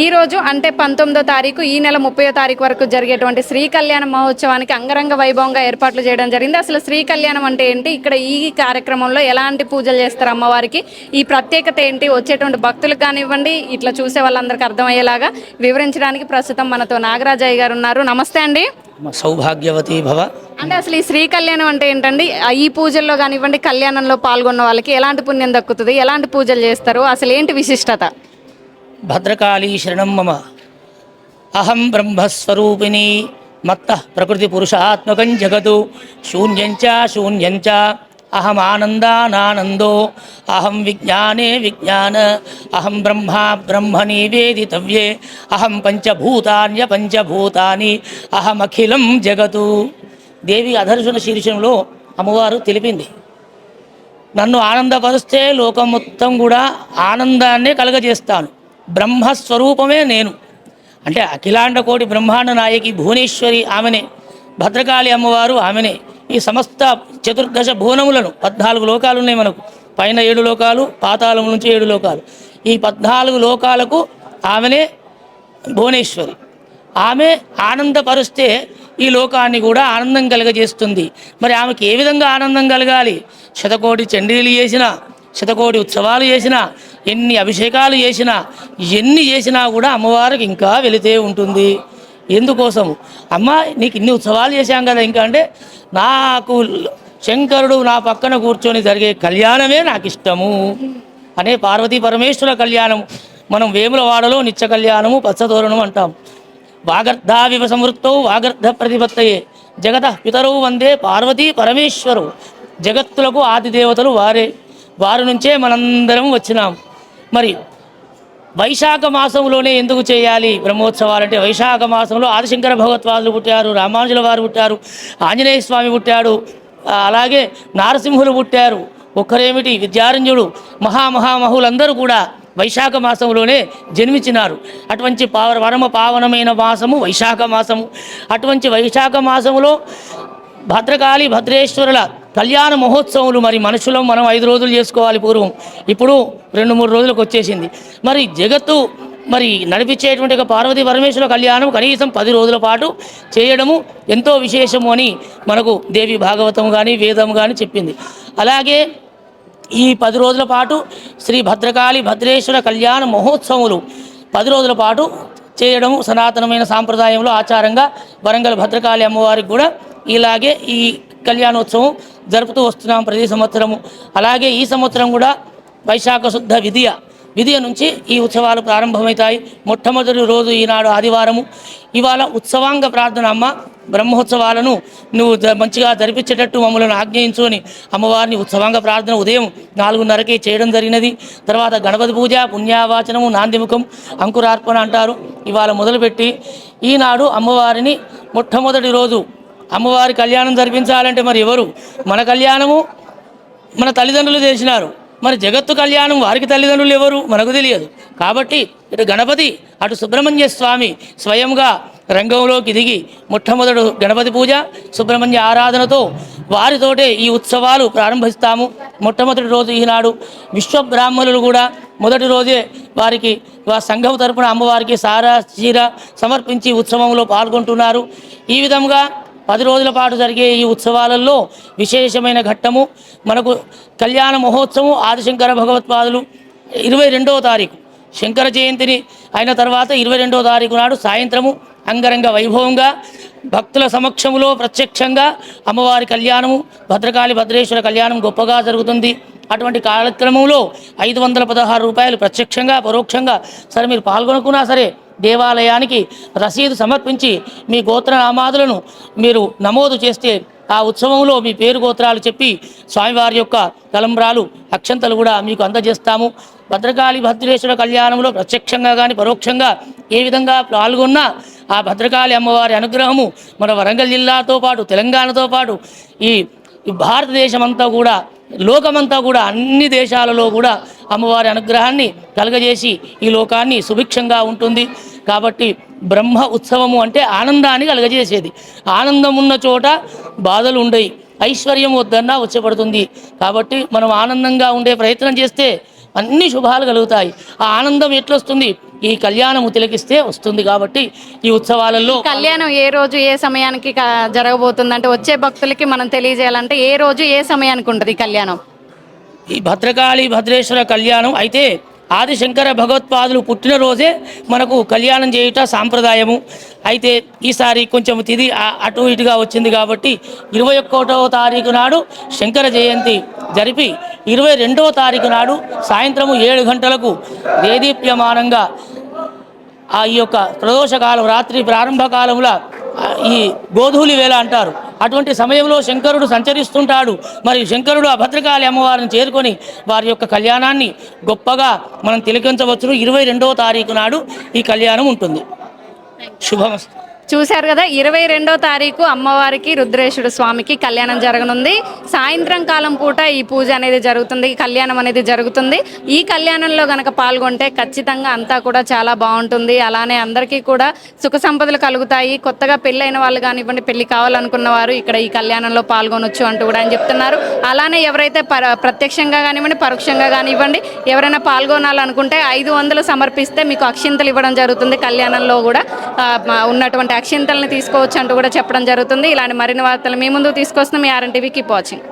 ఈ రోజు అంటే 19వ తారీఖు ఈ నెల 30వ తారీఖు వరకు జరిగేటువంటి శ్రీ కళ్యాణ మహోత్సవానికి అంగరంగ వైభవంగా ఏర్పాట్లు చేయడం జరిగింది. అసలు శ్రీ కళ్యాణం అంటే ఏంటి, ఇక్కడ ఈ కార్యక్రమంలో ఎలాంటి పూజలు చేస్తారు అమ్మవారికి, ఈ ప్రత్యేకత ఏంటి, వచ్చేటువంటి భక్తులకు కానివ్వండి ఇట్లా చూసే వాళ్ళందరికీ అర్థమయ్యేలాగా వివరించడానికి ప్రస్తుతం మనతో నాగరాజయ్య గారు ఉన్నారు. నమస్తే అండి. సౌభాగ్యవతి భవ. అంటే అసలు ఈ శ్రీ కళ్యాణం అంటే ఏంటండి, ఈ పూజల్లో కానివ్వండి కళ్యాణంలో పాల్గొన్న వాళ్ళకి ఎలాంటి పుణ్యం దక్కుతుంది, ఎలాంటి పూజలు చేస్తారు, అసలు ఏంటి విశిష్టత? భద్రకాళీ శరణం మమ. అహం బ్రహ్మస్వరూపిణి మత్తః ప్రకృతి పురుషాత్మకం జగతు శూన్యంచ శూన్యంచ అహం ఆనందానానందో అహం విజ్ఞానే విజ్ఞాన అహం బ్రహ్మ బ్రహ్మణి వేదితవ్యే అహం పంచభూతాన్య పంచభూతాని అహమఖిలం జగతు. దేవి అధర్షణ శీర్షంలో అమ్మవారు తెలిపింది, నన్ను ఆనందపరిస్తే లోకం మొత్తం కూడా ఆనందాన్నే కలగజేస్తాను. బ్రహ్మస్వరూపమే నేను. అంటే అఖిలాండ కోటి బ్రహ్మాండ నాయకి భువనేశ్వరి ఆమెనే, భద్రకాళి అమ్మవారు ఆమెనే. ఈ సమస్త చతుర్దశ భువనములను 14 లోకాలు ఉన్నాయి మనకు, పైన 7 లోకాలు, పాతాళం నుంచి 7 లోకాలు. ఈ 14 లోకాలకు ఆమెనే భువనేశ్వరి. ఆమె ఆనందపరుస్తే ఈ లోకాన్ని కూడా ఆనందం కలగజేస్తుంది. మరి ఆమెకి ఏ విధంగా ఆనందం కలగాలి? శతకోటి చండీలు చేసినా, శతకోటి ఉత్సవాలు చేసినా, ఎన్ని అభిషేకాలు చేసినా, ఎన్ని చేసినా కూడా అమ్మవారికి ఇంకా వెళితే ఉంటుంది. ఎందుకోసం? అమ్మ నీకు ఇన్ని ఉత్సవాలు చేశాం కదా, ఇంకా అంటే నాకు శంకరుడు నా పక్కన కూర్చొని జరిగే కళ్యాణమే నాకు ఇష్టము అనే పార్వతీ పరమేశ్వర కళ్యాణం. మనం వేములవాడలో నిత్య కళ్యాణము పచ్చతోరణం అంటాం. వాగర్ధావివ సంవృత్తౌ వాగర్ధ ప్రతిపత్తయే జగత పితరౌ వందే పార్వతీ పరమేశ్వరు. జగత్తులకు ఆదిదేవతలు వారే, వారి నుంచే మనందరం వచ్చినాం. మరి వైశాఖ మాసంలోనే ఎందుకు చేయాలి బ్రహ్మోత్సవాలంటే? వైశాఖ మాసంలో ఆదిశంకర భగవత్పాదులు పుట్టారు, రామానుజుల వారు పుట్టారు, ఆంజనేయ స్వామి పుట్టాడు, అలాగే నారసింహులు పుట్టారు. ఒక్కరేమిటి, విద్యారణ్యుడు, మహామహులందరూ కూడా వైశాఖ మాసంలోనే జన్మించినారు. అటువంటి పరమ పావనమైన మాసము వైశాఖ మాసము. అటువంటి వైశాఖ మాసములో భద్రకాళి భద్రేశ్వరుల కళ్యాణ మహోత్సవములు మరి మనుషులం మనం 5 రోజులు చేసుకోవాలి పూర్వం, ఇప్పుడు 2-3 రోజులకు వచ్చేసింది. మరి జగత్తు మరి నడిపించేటువంటి ఒక పార్వతీ పరమేశ్వర కళ్యాణం కనీసం 10 రోజుల పాటు చేయడము ఎంతో విశేషము అని మనకు దేవి భాగవతం కానీ వేదం కానీ చెప్పింది. అలాగే ఈ 10 రోజుల పాటు శ్రీ భద్రకాళి భద్రేశ్వర కళ్యాణ మహోత్సవములు 10 రోజుల పాటు చేయడము సనాతనమైన సాంప్రదాయంలో ఆచారంగా వరంగల్ భద్రకాళి అమ్మవారికి కూడా ఇలాగే ఈ కళ్యాణోత్సవం జరుపుతూ వస్తున్నాం ప్రతి సంవత్సరము. అలాగే ఈ సంవత్సరం కూడా వైశాఖ శుద్ధ విద్య నుంచి ఈ ఉత్సవాలు ప్రారంభమవుతాయి. మొట్టమొదటి రోజు ఈనాడు ఆదివారము. ఇవాళ ఉత్సవాంగ ప్రార్థన, అమ్మ బ్రహ్మోత్సవాలను నువ్వు మంచిగా జరిపించేటట్టు మమ్మల్ని ఆజ్ఞయించు అని అమ్మవారిని ఉత్సవాంగ ప్రార్థన ఉదయం 4:30కే చేయడం జరిగినది. తర్వాత గణపతి పూజ, పుణ్యావాచనము, నాందిముఖం, అంకురార్పణ అంటారు. ఇవాళ మొదలుపెట్టి ఈనాడు అమ్మవారిని మొట్టమొదటి రోజు అమ్మవారి కళ్యాణం జరిపించాలంటే మరి ఎవరు? మన కళ్యాణము మన తల్లిదండ్రులు చేసినారు, మరి జగత్తు కళ్యాణం వారికి తల్లిదండ్రులు ఎవరు మనకు తెలియదు. కాబట్టి ఇటు గణపతి అటు సుబ్రహ్మణ్య స్వామి స్వయంగా రంగంలోకి దిగి మొట్టమొదటి గణపతి పూజ, సుబ్రహ్మణ్య ఆరాధనతో వారితోటే ఈ ఉత్సవాలు ప్రారంభిస్తాము. మొట్టమొదటి రోజు ఈనాడు విశ్వబ్రాహ్మణులు కూడా మొదటి రోజే వారికి సంఘం తరపున అమ్మవారికి సారా చీర సమర్పించి ఉత్సవంలో పాల్గొంటున్నారు. ఈ విధంగా 10 రోజుల పాటు జరిగే ఈ ఉత్సవాలలో విశేషమైన ఘట్టము మనకు కళ్యాణ మహోత్సవం. ఆదిశంకర భగవత్పాదులు 22వ తారీఖు శంకర జయంతిని అయిన తర్వాత 22వ తారీఖు నాడు సాయంత్రము అంగరంగ వైభవంగా భక్తుల సమక్షంలో ప్రత్యక్షంగా అమ్మవారి కళ్యాణము, భద్రకాళి భద్రేశ్వర కళ్యాణం గొప్పగా జరుగుతుంది. అటువంటి కార్యక్రమంలో 516 రూపాయలు ప్రత్యక్షంగా పరోక్షంగా సరే మీరు పాల్గొనుకున్నా సరే దేవాలయానికి రసీదు సమర్పించి మీ గోత్రనామాదులను మీరు నమోదు చేస్తే ఆ ఉత్సవంలో మీ పేరు గోత్రాలు చెప్పి స్వామివారి యొక్క తలంబ్రాలు అక్షంతలు కూడా మీకు అందజేస్తాము. భద్రకాళి భద్రేశ్వర కళ్యాణంలో ప్రత్యక్షంగా కానీ పరోక్షంగా ఏ విధంగా పాల్గొన్నా ఆ భద్రకాళి అమ్మవారి అనుగ్రహము మన వరంగల్ జిల్లాతో పాటు తెలంగాణతో పాటు ఈ భారతదేశమంతా కూడా లోకమంతా కూడా అన్ని దేశాలలో కూడా అమ్మవారి అనుగ్రహాన్ని కలగజేసి ఈ లోకాన్ని సుభిక్షంగా ఉంటుంది. కాబట్టి బ్రహ్మ ఉత్సవము అంటే ఆనందాన్ని కలగజేసేది. ఆనందం ఉన్న చోట బాధలు ఉండయి, ఐశ్వర్యం వద్దన్నా వచ్చేపడుతుంది. కాబట్టి మనం ఆనందంగా ఉండే ప్రయత్నం చేస్తే అన్ని శుభాలు కలుగుతాయి. ఆ ఆనందం ఎట్లొస్తుంది? ఈ కళ్యాణము తిలకిస్తే వస్తుంది. కాబట్టి ఈ ఉత్సవాలలో కళ్యాణం ఏ రోజు ఏ సమయానికి జరగబోతుంది అంటే వచ్చే భక్తులకి మనం తెలియజేయాలంటే ఏ రోజు ఏ సమయానికి ఉంటుంది ఈ కళ్యాణం? ఈ భద్రకాళి భద్రేశ్వర కళ్యాణం అయితే ఆదిశంకర భగవత్పాదులు పుట్టినరోజే మనకు కళ్యాణం చేయుట సాంప్రదాయము. అయితే ఈసారి కొంచెం తిథి అటు ఇటుగా వచ్చింది కాబట్టి 21వ తారీఖు నాడు శంకర జయంతి జరిపి 22వ తారీఖు నాడు సాయంత్రము 7 గంటలకు దేదీప్యమానంగా ఈ యొక్క ప్రదోషకాలం రాత్రి ప్రారంభ కాలంలో ఈ గోధూలి వేళ అంటారు. అటువంటి సమయంలో శంకరుడు సంచరిస్తుంటాడు. మరి శంకరుడు ఆ భద్రకాళి అమ్మవారిని చేరుకొని వారి యొక్క కళ్యాణాన్ని గొప్పగా మనం తిలకించవచ్చును. 22వ తారీఖు నాడు ఈ కళ్యాణం ఉంటుంది. శుభమస్తు. చూశారు కదా, 22వ తారీఖు అమ్మవారికి రుద్రేశ్వరుడు స్వామికి కళ్యాణం జరగనుంది. సాయంత్రం కాలం పూట ఈ పూజ అనేది జరుగుతుంది, కళ్యాణం అనేది జరుగుతుంది. ఈ కళ్యాణంలో గనక పాల్గొంటే ఖచ్చితంగా అంతా కూడా చాలా బాగుంటుంది. అలానే అందరికీ కూడా సుఖ సంపదలు కలుగుతాయి. కొత్తగా పెళ్ళైన వాళ్ళు కానివ్వండి, పెళ్లి కావాలనుకున్న వారు ఇక్కడ ఈ కళ్యాణంలో పాల్గొనొచ్చు అంటూ కూడా ఆయన చెప్తున్నారు. అలానే ఎవరైతే ప్రత్యక్షంగా కానివ్వండి, పరోక్షంగా కానివ్వండి ఎవరైనా పాల్గొనాలనుకుంటే 500 సమర్పిస్తే మీకు అక్షింతలు ఇవ్వడం జరుగుతుంది. కళ్యాణంలో కూడా ఉన్నటువంటి అక్షింతల్ని తీసుకోవచ్చు అంటూ కూడా చెప్పడం జరుగుతుంది. ఇలాంటి మరిన్ని వార్తలు మీ ముందు తీసుకొస్తున్నాం. మీ ఆర్ఎన్ టీవీ కీప్ వాచింగ్.